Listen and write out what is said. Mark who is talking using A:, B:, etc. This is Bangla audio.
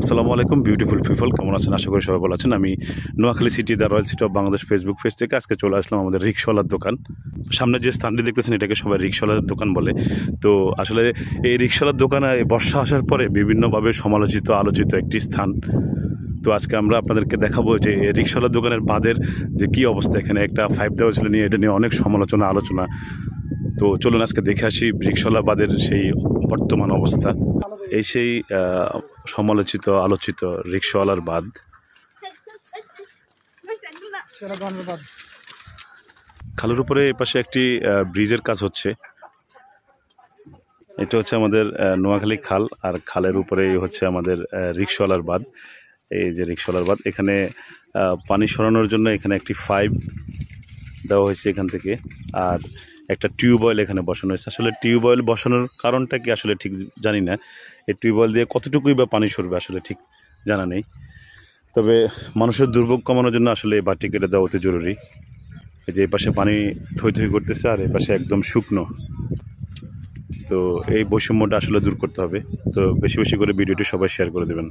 A: আসসালামু আলাইকুম বিউটিফুল পিপল, কেমন আছেন? আশা করি সবাই ভালো আছেন। আমি Noakhali city the royal city of Bangladesh Facebook page থেকে আজকে চলে আসলাম আমাদের রিক্সাওয়ালার দোকান। সামনে যে স্থানটি দেখতেছেন এটাকে সবাই রিক্সাওয়ালার দোকান বলে। তো আসলে এই রিক্সাওয়ালার দোকানে বর্ষা আসার পরে বিভিন্নভাবে সমালোচিত আলোচিত একটি স্থান। তো আজকে আমরা আপনাদেরকে দেখাবো যে রিক্সাওয়ালার দোকানের বাদের যে কী অবস্থা। এখানে একটা 5 দেওয়া ছিল নিয়ে এটা নিয়ে অনেক সমালোচনা আলোচনা। তো চলুন আজকে দেখে আসি রিক্সাওয়ালা বাদের সেই বর্তমান অবস্থা। এই সেই সমালোচিত আলোচিত রিক্সাওয়ালার বাদ। খালের উপরে এপাশে একটি ব্রিজের কাজ হচ্ছে। এটা হচ্ছে আমাদের নোয়াখালী খাল, আর খালের উপরেই হচ্ছে আমাদের রিক্সাওয়ালার বাঁধ। এই যে রিক্সাওয়ালার বাঁধ, এখানে পানি সরানোর জন্য এখানে একটি পাইপ দেওয়া হয়েছে এখান থেকে, আর একটা টিউবওয়েল এখানে বসানো হয়েছে। আসলে টিউবওয়েল বসানোর কারণটা কি আসলে ঠিক জানি না। এই টিউবওয়েল দিয়ে কতটুকুই বা পানি সরবে আসলে ঠিক জানা নেই। তবে মানুষের দুর্ভোগ কমানোর জন্য আসলে এই বাঁধটি কেটে দেওয়া অতি জরুরি। এই যে এই পাশে পানি থই থই করতেছে, আর এই পাশে একদম শুকনো। তো এই বৈষম্যটা আসলে দূর করতে হবে। তো বেশি বেশি করে ভিডিওটি সবাই শেয়ার করে দেবেন।